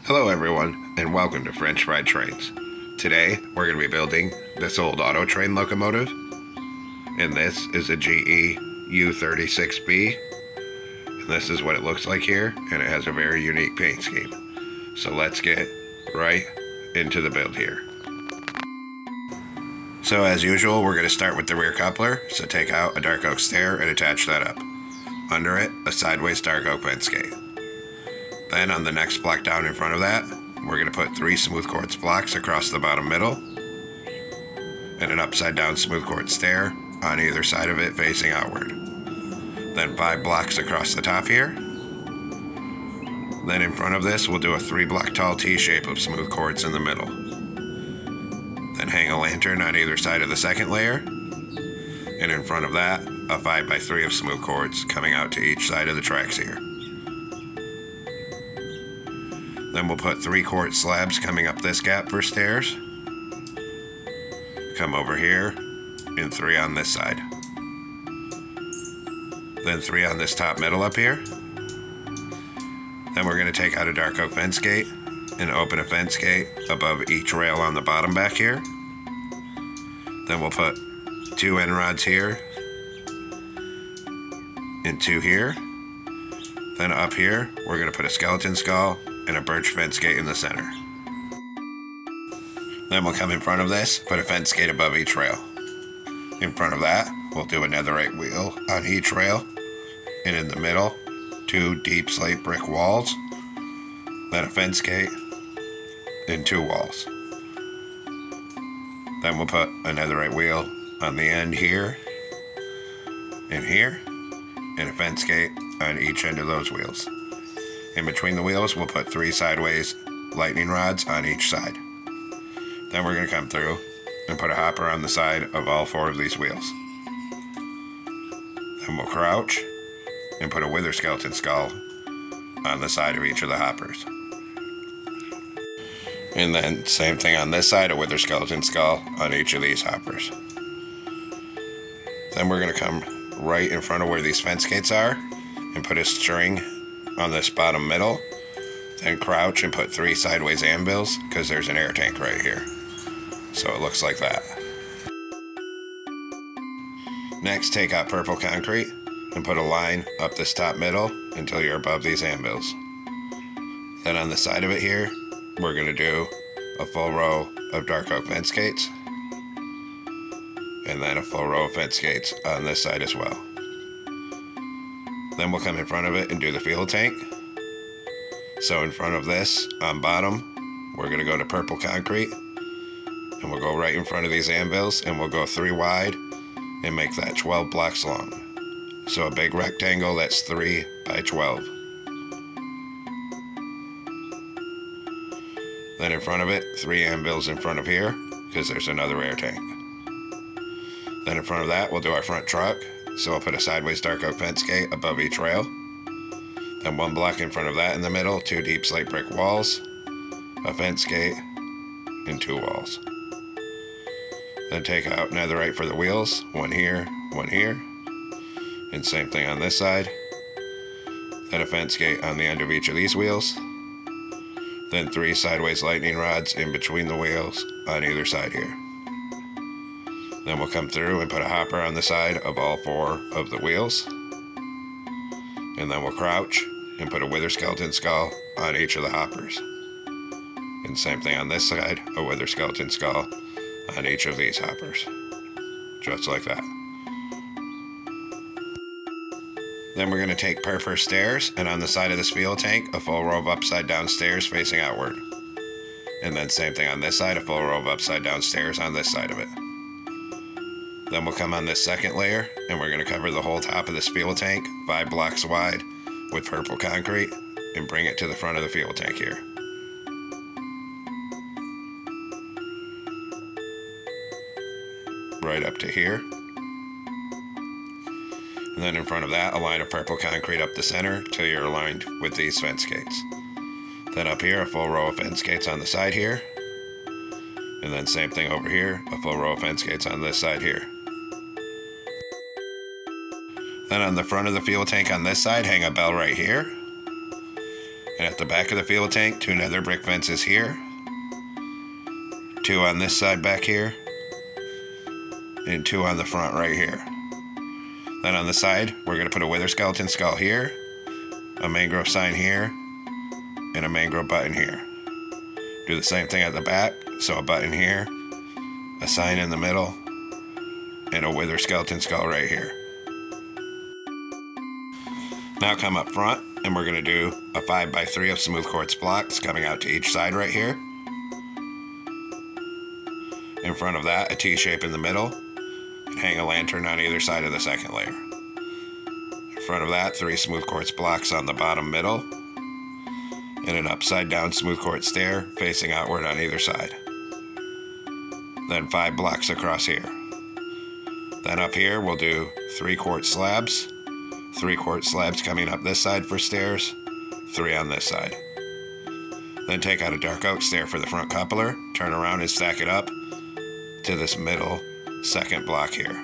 Hello everyone, and welcome to French Fried Trains. Today, we're going to be building this old auto train locomotive, and this is a GE U36B, and this is what it looks like here, and it has a very unique paint scheme. So let's get right into the build here. So as usual, we're going to start with the rear coupler, so take out a dark oak stair and attach that up. Under it, a sideways dark oak fence gate. Then on the next block down in front of that, we're going to put 3 smooth quartz blocks across the bottom middle and an upside down smooth quartz stair on either side of it facing outward. Then 5 blocks across the top here. Then in front of this, we'll do a 3 block tall T shape of smooth quartz in the middle. Then hang a lantern on either side of the second layer. And in front of that, a 5x3 of smooth quartz coming out to each side of the tracks here. Then we'll put 3 quartz slabs coming up this gap for stairs. Come over here, and 3 on this side. Then 3 on this top middle up here. Then we're going to take out a dark oak fence gate and open a fence gate above each rail on the bottom back here. Then we'll put 2 end rods here and 2 here. Then up here, we're going to put a skeleton skull and a birch fence gate in the center. Then we'll come in front of this, put a fence gate above each rail. In front of that, we'll do a netherite wheel on each rail, and in the middle, 2 deep slate brick walls, then a fence gate, and 2 walls. Then we'll put a netherite wheel on the end here, and here, and a fence gate on each end of those wheels. In between the wheels, we'll put 3 sideways lightning rods on each side. Then we're going to come through and put a hopper on the side of all 4 of these wheels. Then we'll crouch and put a wither skeleton skull on the side of each of the hoppers. And then same thing on this side, a wither skeleton skull on each of these hoppers. Then we're going to come right in front of where these fence gates are and put a string on this bottom middle, then crouch and put 3 sideways anvils because there's an air tank right here. So it looks like that. Next, take out purple concrete and put a line up this top middle until you're above these anvils. Then on the side of it here, we're going to do a full row of dark oak fence gates, and then a full row of fence gates on this side as well. Then we'll come in front of it and do the fuel tank. So in front of this, on bottom, we're going to go to purple concrete, and we'll go right in front of these anvils, and we'll go 3 wide and make that 12 blocks long. So a big rectangle that's 3 by 12. Then in front of it, 3 anvils in front of here, because there's another air tank. Then in front of that, we'll do our front truck. So I'll put a sideways dark oak fence gate above each rail. Then 1 block in front of that in the middle, 2 deep slate brick walls, a fence gate, and 2 walls. Then take out netherite for the wheels, 1 here, 1 here. And same thing on this side. Then a fence gate on the end of each of these wheels. Then 3 sideways lightning rods in between the wheels on either side here. Then we'll come through and put a hopper on the side of all 4 of the wheels. And then we'll crouch and put a wither skeleton skull on each of the hoppers. And same thing on this side, a wither skeleton skull on each of these hoppers. Just like that. Then we're going to take purple stairs, and on the side of this fuel tank, a full row of upside down stairs facing outward. And then same thing on this side, a full row of upside down stairs on this side of it. Then we'll come on this second layer, and we're going to cover the whole top of this fuel tank 5 blocks wide with purple concrete and bring it to the front of the fuel tank here. Right up to here. And then in front of that, a line of purple concrete up the center till you're aligned with these fence gates. Then up here, a full row of fence gates on the side here. And then same thing over here, a full row of fence gates on this side here. Then on the front of the fuel tank on this side, hang a bell right here. And at the back of the fuel tank, 2 nether brick fences here, 2 on this side back here, and 2 on the front right here. Then on the side, we're going to put a wither skeleton skull here, a mangrove sign here, and a mangrove button here. Do the same thing at the back, so a button here, a sign in the middle, and a wither skeleton skull right here. Now come up front, and we're going to do a 5x3 of smooth quartz blocks coming out to each side right here. In front of that, a T-shape in the middle, and hang a lantern on either side of the second layer. In front of that, 3 smooth quartz blocks on the bottom middle, and an upside down smooth quartz stair facing outward on either side. Then 5 blocks across here. Then up here, we'll do 3 quartz slabs, 3 quartz slabs coming up this side for stairs, 3 on this side. Then take out a dark oak stair for the front coupler, turn around and stack it up to this middle second block here.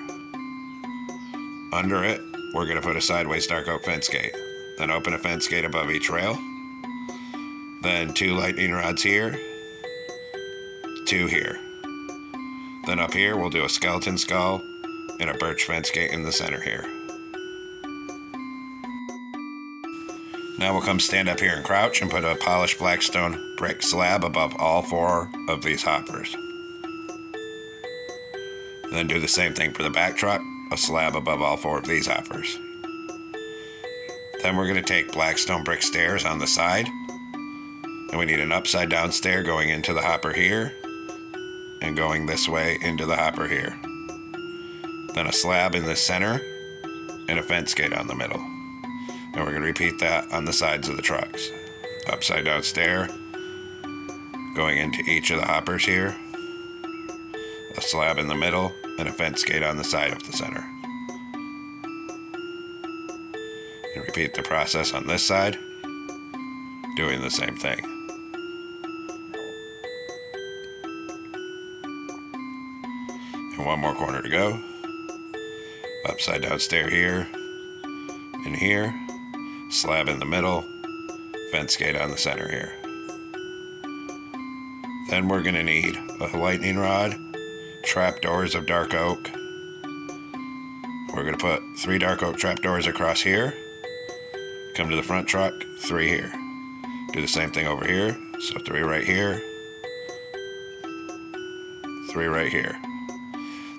Under it, we're going to put a sideways dark oak fence gate. Then open a fence gate above each rail. Then 2 lightning rods here, 2 here. Then up here, we'll do a skeleton skull and a birch fence gate in the center here. Now we'll come stand up here and crouch and put a polished blackstone brick slab above all 4 of these hoppers. Then do the same thing for the back truck, a slab above all 4 of these hoppers. Then we're going to take blackstone brick stairs on the side, and we need an upside down stair going into the hopper here, and going this way into the hopper here. Then a slab in the center, and a fence gate on the middle. And we're going to repeat that on the sides of the trucks. Upside down stair, going into each of the hoppers here, a slab in the middle, and a fence gate on the side of the center. And repeat the process on this side, doing the same thing. And 1 more corner to go. Upside down stair here, and here, slab in the middle, fence gate on the center here. Then we're going to need a lightning rod, trapdoors of dark oak. We're going to put 3 dark oak trapdoors across here. Come to the front truck, 3 here. Do the same thing over here, so 3 right here, 3 right here.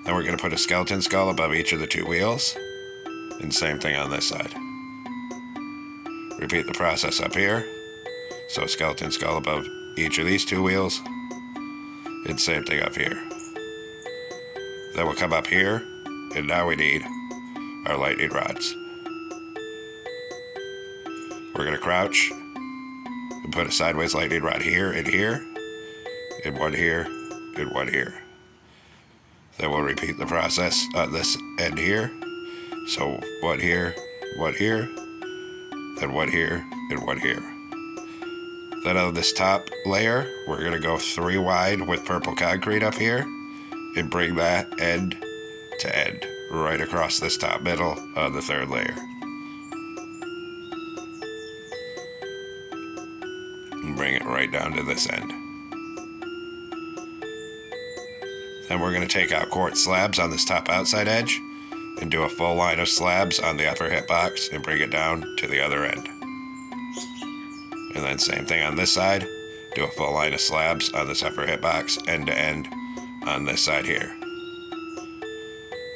Then we're going to put a skeleton skull above each of the 2 wheels, and same thing on this side. Repeat the process up here, so a skeleton skull above each of these 2 wheels, and same thing up here. Then we'll come up here, and now we need our lightning rods. We're going to crouch and put a sideways lightning rod here, and 1 here, and 1 here. Then we'll repeat the process on this end here. So 1 here, 1 here, then 1 here, and 1 here. Then on this top layer, we're going to go 3 wide with purple concrete up here and bring that end to end right across this top middle of the 3rd layer. And bring it right down to this end. Then we're going to take out quartz slabs on this top outside edge and do a full line of slabs on the upper hitbox and bring it down to the other end. And then same thing on this side, do a full line of slabs on this upper hitbox end to end on this side here.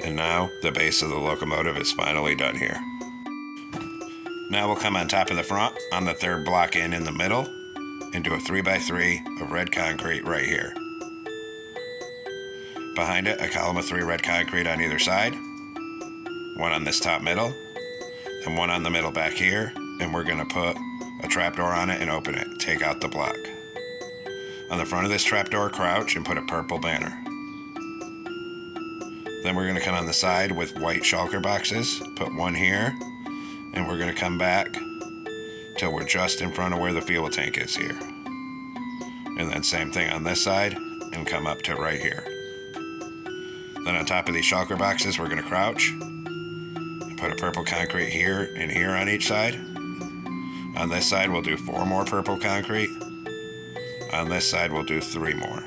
And now the base of the locomotive is finally done here. Now we'll come on top of the front on the 3rd block in the middle and do a 3x3 of red concrete right here. Behind it, a column of 3 red concrete on either side, 1 on this top middle, and 1 on the middle back here, and we're going to put a trapdoor on it and open it. Take out the block. On the front of this trapdoor, crouch and put a purple banner. Then we're going to come on the side with white shulker boxes, put 1 here, and we're going to come back till we're just in front of where the fuel tank is here. And then same thing on this side, and come up to right here. Then on top of these shulker boxes, we're going to crouch and put a purple concrete here and here on each side. On this side, we'll do 4 more purple concrete. On this side, we'll do 3 more.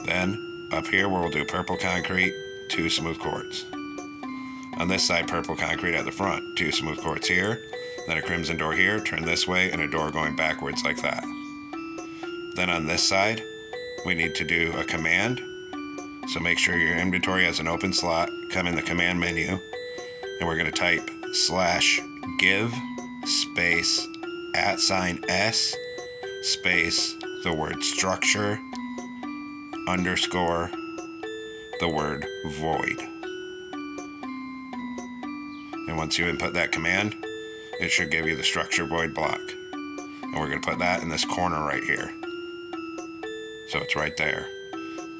Then, up here, we'll do purple concrete, 2 smooth quartz. On this side, purple concrete at the front, 2 smooth quartz here, then a crimson door here, turn this way, and a door going backwards like that. Then on this side, we need to do a command. So make sure your inventory has an open slot, come in the command menu, and we're going to type /give space @S space the word structure underscore the word void. And once you input that command, it should give you the structure void block. And we're going to put that in this corner right here. So it's right there.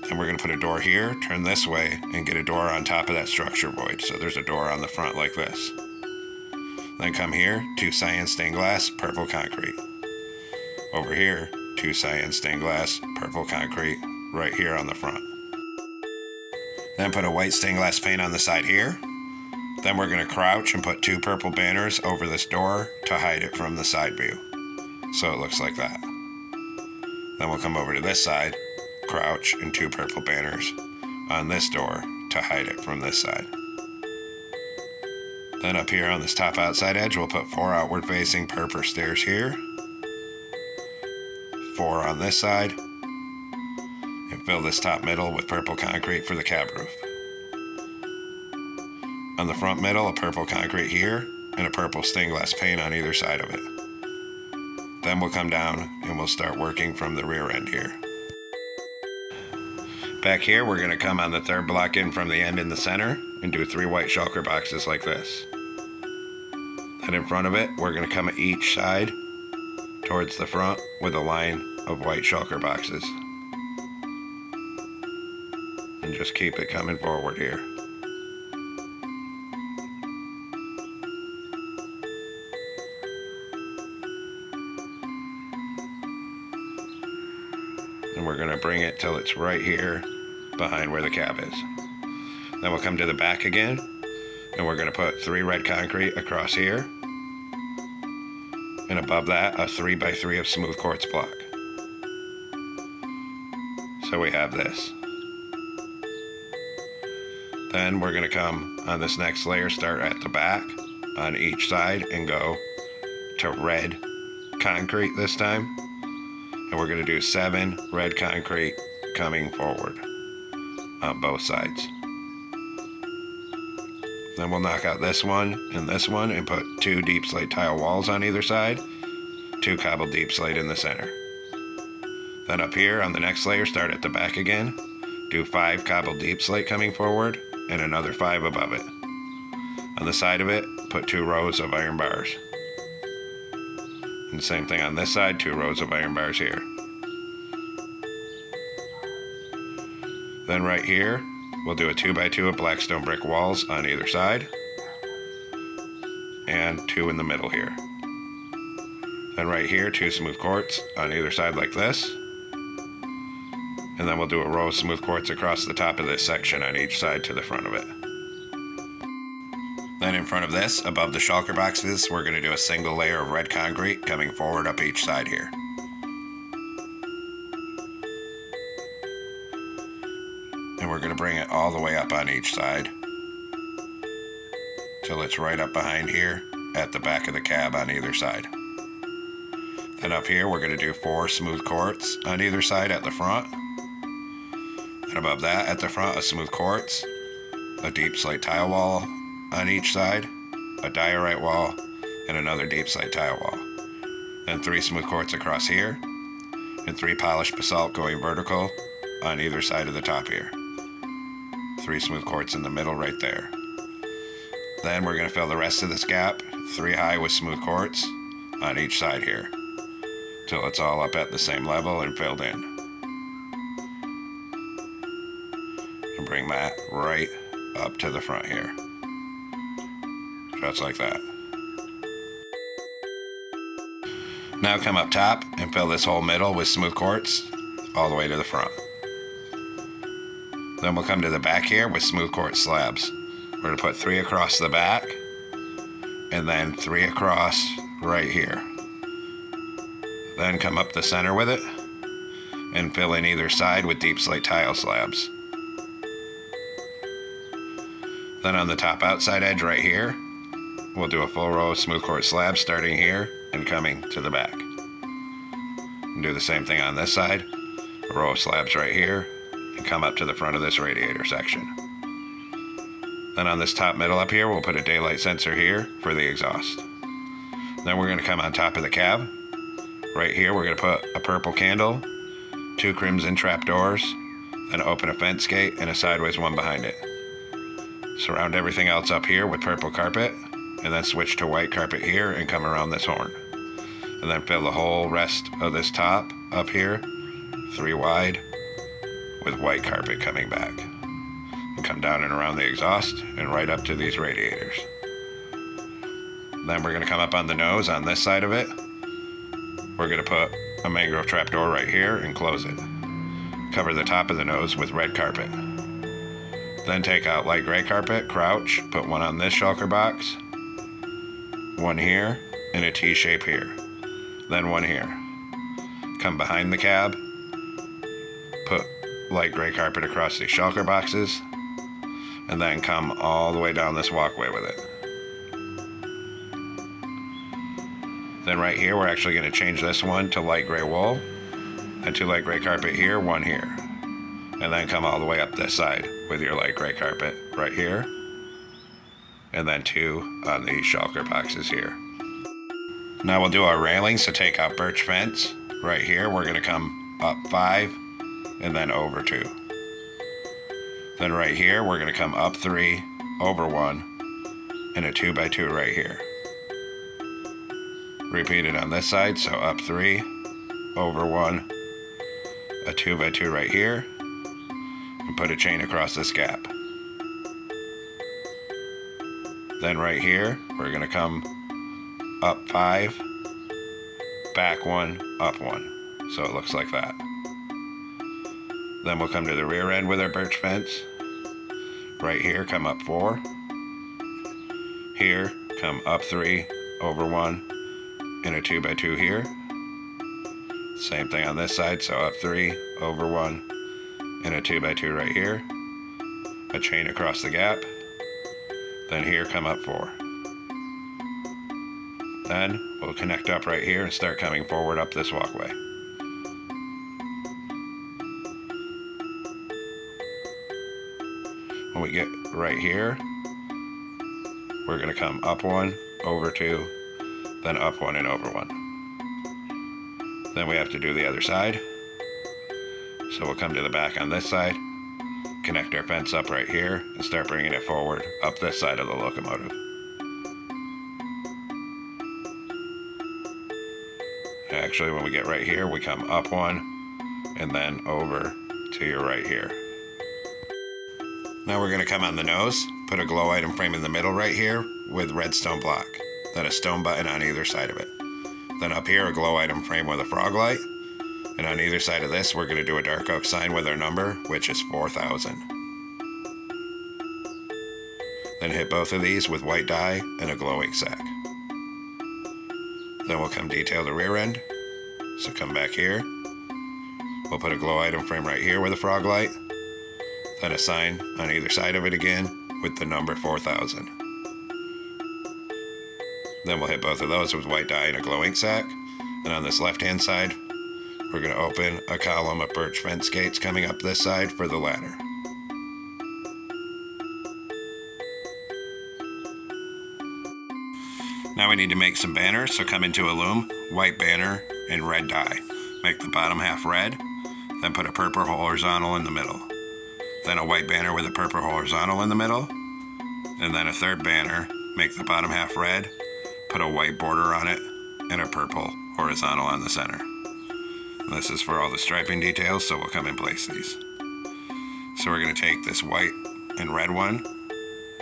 And we're going to put a door here, turn this way, and get a door on top of that structure void. So there's a door on the front like this. Then come here, 2 cyan stained glass, purple concrete. Over here, 2 cyan stained glass, purple concrete, right here on the front. Then put a white stained glass paint on the side here. Then we're going to crouch and put 2 purple banners over this door to hide it from the side view. So it looks like that. Then we'll come over to this side, crouch, and 2 purple banners on this door to hide it from this side. Then up here on this top outside edge, we'll put 4 outward facing purple stairs here, 4 on this side, and fill this top middle with purple concrete for the cab roof. On the front middle, a purple concrete here, and a purple stained glass paint on either side of it. Then we'll come down and we'll start working from the rear end here. Back here, we're going to come on the 3rd block in from the end in the center and do 3 white shulker boxes like this. Then in front of it, we're going to come at each side towards the front with a line of white shulker boxes. And just keep it coming forward here. And we're going to bring it till it's right here behind where the cab is. Then we'll come to the back again, and we're going to put 3 red concrete across here, and above that a 3x3 of smooth quartz block. So we have this. Then we're going to come on this next layer, start at the back on each side and go to red concrete this time. And we're going to do 7 red concrete coming forward on both sides. Then we'll knock out this one and put 2 deep slate tile walls on either side, 2 cobbled deep slate in the center. Then up here on the next layer, start at the back again, do 5 cobbled deep slate coming forward and another 5 above it. On the side of it, put 2 rows of iron bars. And the same thing on this side, 2 rows of iron bars here. Then right here, we'll do a 2x2 of blackstone brick walls on either side, and 2 in the middle here. Then right here, 2 smooth quartz on either side like this. And then we'll do a row of smooth quartz across the top of this section on each side to the front of it. Then in front of this, above the shulker boxes, we're going to do a single layer of red concrete coming forward up each side here. And we're going to bring it all the way up on each side till it's right up behind here at the back of the cab on either side. Then up here, we're going to do 4 smooth quartz on either side at the front. And above that, at the front, a smooth quartz, a deep slate tile wall on each side, a diorite wall, and another deep slate tile wall. Then 3 smooth quartz across here, and 3 polished basalt going vertical on either side of the top here. 3 smooth quartz in the middle right there. Then we're going to fill the rest of this gap 3 high with smooth quartz on each side here till it's all up at the same level and filled in. And bring that right up to the front here. Just like that. Now come up top and fill this whole middle with smooth quartz all the way to the front. Then we'll come to the back here with smooth quartz slabs. We're going to put 3 across the back and then 3 across right here. Then come up the center with it and fill in either side with deep slate tile slabs. Then on the top outside edge right here, we'll do a full row of smooth quartz slabs starting here and coming to the back. And do the same thing on this side, a row of slabs right here, and come up to the front of this radiator section. Then on this top middle up here, we'll put a daylight sensor here for the exhaust. Then we're going to come on top of the cab. Right here, we're going to put a purple candle, 2 crimson trapdoors, then open a fence gate and a sideways one behind it. Surround everything else up here with purple carpet, and then switch to white carpet here and come around this horn. And then fill the whole rest of this top up here, 3 wide, with white carpet coming back. And come down and around the exhaust and right up to these radiators. Then we're going to come up on the nose on this side of it. We're going to put a mangrove trapdoor right here and close it. Cover the top of the nose with red carpet. Then take out light gray carpet, crouch, put one on this shulker box, one here, and a T-shape here. Then one here. Come behind the cab, put light gray carpet across these shulker boxes, and then come all the way down this walkway with it. Then right here, we're actually going to change this one to light gray wool, and 2 light gray carpet here, 1 here. And then come all the way up this side with your light gray carpet right here, and then 2 on these shulker boxes here. Now we'll do our railings to take out birch fence. Right here, we're going to come up 5 and then over 2. Then right here, we're going to come up 3, over 1, and a 2x2 right here. Repeat it on this side, so up 3, over 1, a 2x2 right here, and put a chain across this gap. Then right here, we're going to come up 5, back 1, up 1. So it looks like that. Then we'll come to the rear end with our birch fence. Right here, come up 4. Here, come up 3, over 1, and a 2x2 here. Same thing on this side, so up 3, over 1, and a 2x2 right here. A chain across the gap. Then here, come up 4. Then we'll connect up right here and start coming forward up this walkway. When we get right here, we're going to come up 1, over 2, then up 1 and over 1. Then we have to do the other side. So we'll come to the back on this side, connect our fence up right here, and start bringing it forward up this side of the locomotive. Actually, when we get right here, we come up 1 and then over to your right here. Now we're going to come on the nose, put a glow item frame in the middle right here with redstone block, then a stone button on either side of it. Then up here, a glow item frame with a frog light, and on either side of this, we're going to do a dark oak sign with our number, which is 4000. Then hit both of these with white dye and a glow ink sack. Then we'll come detail the rear end, so come back here. We'll put a glow item frame right here with a frog light, then a sign on either side of it again with the number 4000. Then we'll hit both of those with white dye and a glow ink sack. And on this left hand side, we're going to open a column of birch fence gates coming up this side for the ladder. Now we need to make some banners, so come into a loom, white banner, and red dye. Make the bottom half red, then put a purple horizontal in the middle. Then a white banner with a purple horizontal in the middle, and then a third banner, make the bottom half red, put a white border on it, and a purple horizontal on the center. This is for all the striping details, so we'll come and place these. So we're going to take this white and red one,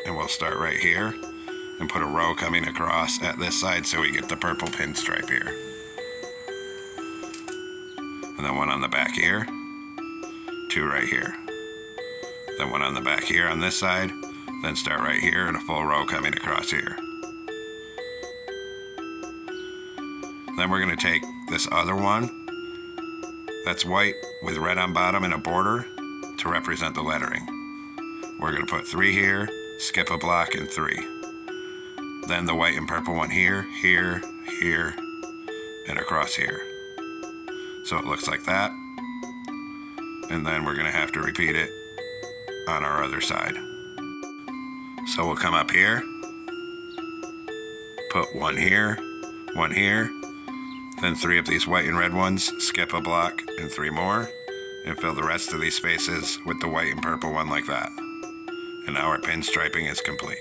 and we'll start right here, and put a row coming across at this side so we get the purple pinstripe here. And then one on the back here, 2 right here. Then one on the back here on this side, then start right here and a full row coming across here. Then we're going to take this other one that's white with red on bottom and a border to represent the lettering. We're going to put 3 here, skip a block, and 3. Then the white and purple one here, here, here, and across here. So it looks like that. And then we're going to have to repeat it on our other side. So we'll come up here, put 1 here, 1 here, then 3 of these white and red ones, skip a block, and 3 more, and fill the rest of these spaces with the white and purple one like that. And now our pinstriping is complete.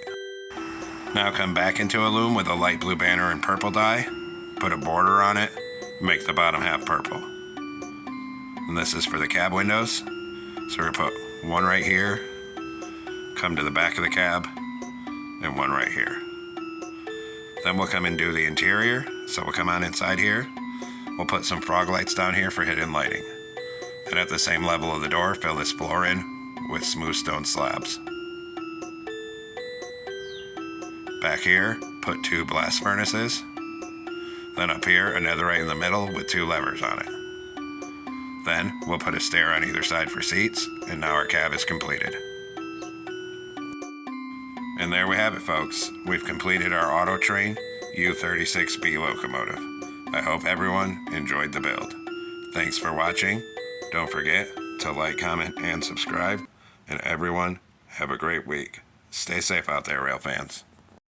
Now come back into a loom with a light blue banner and purple dye, put a border on it, make the bottom half purple. And this is for the cab windows. So we're gonna put 1 right here, come to the back of the cab, and 1 right here. Then we'll come and do the interior. So we'll come on inside here. We'll put some frog lights down here for hidden lighting. And at the same level of the door, fill this floor in with smooth stone slabs. Back here, put 2 blast furnaces. Then up here, another right in the middle with 2 levers on it. Then we'll put a stair on either side for seats, and now our cab is completed. And there we have it, folks. We've completed our auto train U36B locomotive. I hope everyone enjoyed the build. Thanks for watching. Don't forget to like, comment, and subscribe. And everyone, have a great week. Stay safe out there, rail fans.